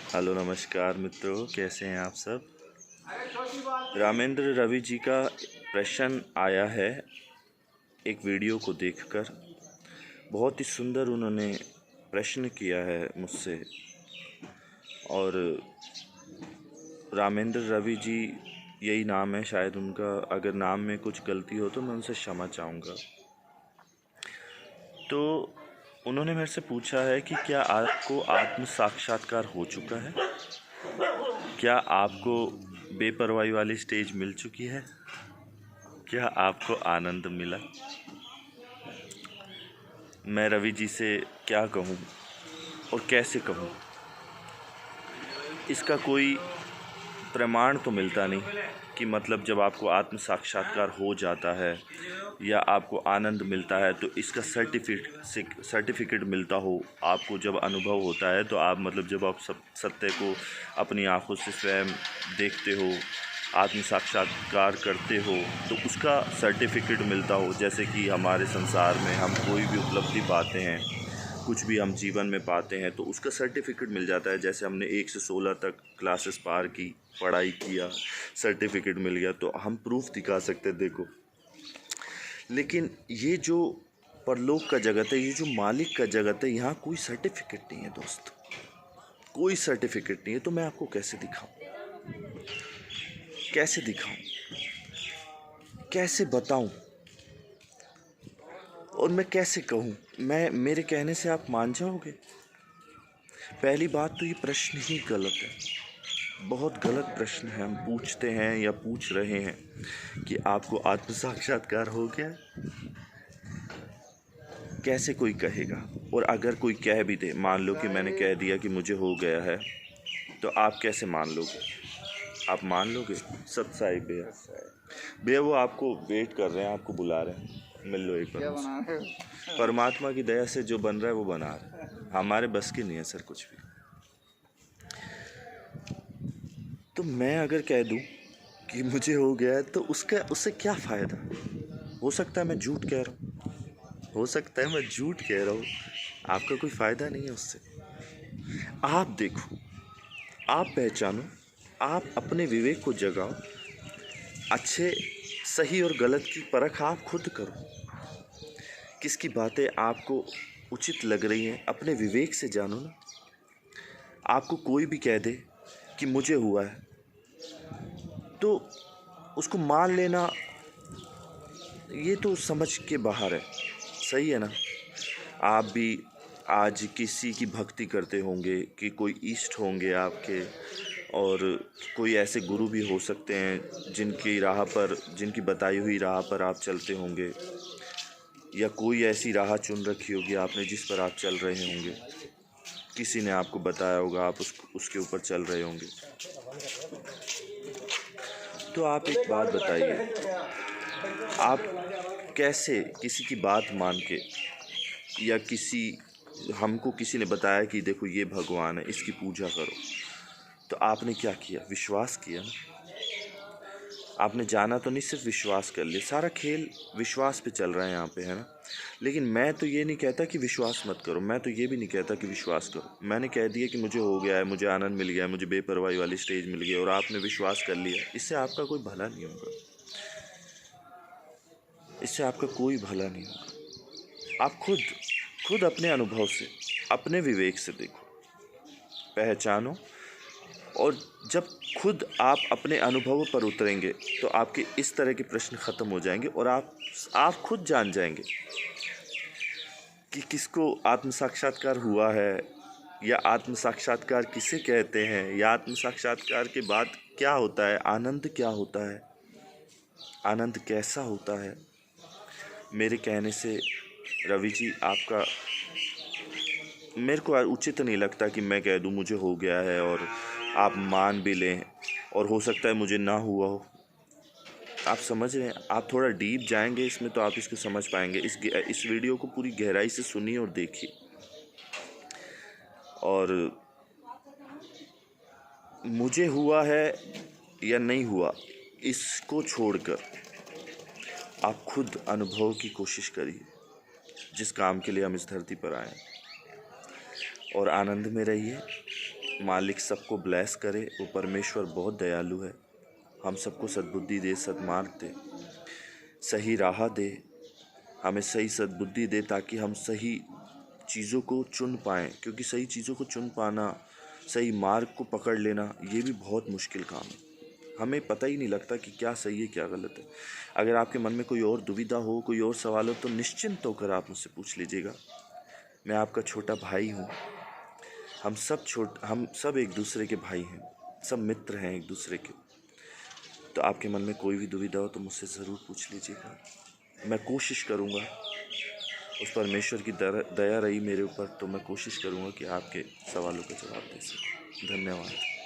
Hello नमस्कार मित्रों, कैसे हैं आप सब। रामेंद्र रवि जी का प्रश्न आया है एक वीडियो को देखकर। बहुत ही सुंदर उन्होंने प्रश्न किया है मुझसे। और रामेंद्र रवि जी यही नाम है शायद उनका। अगर नाम में कुछ गलती हो तो मैं उनसे क्षमा चाहूँगा। तो उन्होंने मेरे से पूछा है कि क्या आपको आत्म साक्षात्कार हो चुका है, क्या आपको बेपरवाही वाली स्टेज मिल चुकी है, क्या आपको आनंद मिला। मैं रवि जी से क्या कहूँ और कैसे कहूँ। इसका कोई प्रमाण तो मिलता नहीं कि मतलब जब आपको आत्म साक्षात्कार हो जाता है या आपको आनंद मिलता है तो इसका सर्टिफिकेट मिलता हो। आपको जब अनुभव होता है तो आप मतलब जब आप सत्य को अपनी आंखों से स्वयं देखते हो, आत्म साक्षात्कार करते हो तो उसका सर्टिफिकेट मिलता हो। जैसे कि हमारे संसार में हम कोई भी उपलब्धि पाते हैं, कुछ भी हम जीवन में पाते हैं तो उसका सर्टिफिकेट मिल जाता है। जैसे हमने 1 से 16 तक क्लासेस पार की, पढ़ाई किया, सर्टिफिकेट मिल गया तो हम प्रूफ दिखा सकते हैं, देखो। लेकिन ये जो परलोक का जगत है, ये जो मालिक का जगत है, यहाँ कोई सर्टिफिकेट नहीं है दोस्त, कोई सर्टिफिकेट नहीं है। तो मैं आपको कैसे दिखाऊं, कैसे दिखाऊं, कैसे बताऊं और मैं कैसे कहूं। मेरे कहने से आप मान जाओगे? पहली बात तो ये प्रश्न ही गलत है, बहुत गलत प्रश्न है। हम पूछते हैं या पूछ रहे हैं कि आपको आत्म साक्षात्कार हो गया। कैसे कोई कहेगा? और अगर कोई कह भी दे, मान लो कि मैंने कह दिया कि मुझे हो गया है, तो आप कैसे मान लोगे? आप मान लोगे? सत्साई भैया, भैया वो आपको वेट कर रहे हैं, आपको बुला रहे हैं, मिल लो एक बार। परमात्मा की दया से जो बन रहा है वो बना रहा है, हमारे बस की नहीं है सर कुछ भी। तो मैं अगर कह दूं कि मुझे हो गया है तो उससे क्या फ़ायदा? हो सकता है मैं झूठ कह रहा हूँ, हो सकता है मैं झूठ कह रहा हूँ, आपका कोई फ़ायदा नहीं है उससे। आप देखो, आप पहचानो, आप अपने विवेक को जगाओ, अच्छे सही और गलत की परख आप खुद करो। किसकी बातें आपको उचित लग रही हैं अपने विवेक से जानो ना। आपको कोई भी कह दे कि मुझे हुआ है तो उसको मान लेना, ये तो समझ के बाहर है, सही है ना। आप भी आज किसी की भक्ति करते होंगे कि कोई इष्ट होंगे आपके, और कोई ऐसे गुरु भी हो सकते हैं जिनकी राह पर, जिनकी बताई हुई राह पर आप चलते होंगे, या कोई ऐसी राह चुन रखी होगी आपने जिस पर आप चल रहे होंगे। किसी ने आपको बताया होगा, आप उसके ऊपर चल रहे होंगे। तो आप एक बात बताइए, आप कैसे किसी की बात मान के, या हमको किसी ने बताया कि देखो ये भगवान है, इसकी पूजा करो, तो आपने क्या किया? विश्वास किया ना। आपने जाना तो नहीं, सिर्फ विश्वास कर लिया। सारा खेल विश्वास पे चल रहा है यहाँ पे, है ना। लेकिन मैं तो ये नहीं कहता कि विश्वास मत करो, मैं तो ये भी नहीं कहता कि विश्वास करो। मैंने कह दिया कि मुझे हो गया है, मुझे आनंद मिल गया है, मुझे बेपरवाही वाली स्टेज मिल गई, और आपने विश्वास कर लिया, इससे आपका कोई भला नहीं होगा, इससे आपका कोई भला नहीं होगा। आप खुद अपने अनुभव से, अपने विवेक से देखो, पहचानो। और जब खुद आप अपने अनुभवों पर उतरेंगे तो आपके इस तरह के प्रश्न ख़त्म हो जाएंगे, और आप खुद जान जाएंगे कि किसको आत्म साक्षात्कार हुआ है, या आत्म साक्षात्कार किसे कहते हैं, या आत्म साक्षात्कार के बाद क्या होता है, आनंद क्या होता है, आनंद कैसा होता है। मेरे कहने से रवि जी, आपका, मेरे को उचित नहीं लगता कि मैं कह दूं मुझे हो गया है और आप मान भी लें, और हो सकता है मुझे ना हुआ हो। आप समझ रहे हैं? आप थोड़ा डीप जाएंगे इसमें तो आप इसको समझ पाएंगे। इस वीडियो को पूरी गहराई से सुनिए और देखिए। और मुझे हुआ है या नहीं हुआ, इसको छोड़कर आप खुद अनुभव की कोशिश करिए, जिस काम के लिए हम इस धरती पर आए, और आनंद में रहिए। मालिक सबको ब्लेस करे। वो परमेश्वर बहुत दयालु है। हम सबको सद्बुद्धि दे, सद्मार्ग दे, सही राह दे, हमें सही सद्बुद्धि दे ताकि हम सही चीज़ों को चुन पाएँ, क्योंकि सही चीज़ों को चुन पाना, सही मार्ग को पकड़ लेना, ये भी बहुत मुश्किल काम है। हमें पता ही नहीं लगता कि क्या सही है क्या गलत है। अगर आपके मन में कोई और दुविधा हो, कोई और सवाल हो, तो निश्चिंत होकर आप मुझसे पूछ लीजिएगा। मैं आपका छोटा भाई हूँ। हम सब एक दूसरे के भाई हैं, सब मित्र हैं एक दूसरे के। तो आपके मन में कोई भी दुविधा हो तो मुझसे ज़रूर पूछ लीजिएगा। मैं कोशिश करूँगा, उस परमेश्वर की दया रही मेरे ऊपर, तो मैं कोशिश करूँगा कि आपके सवालों का जवाब दे सकूँ। धन्यवाद।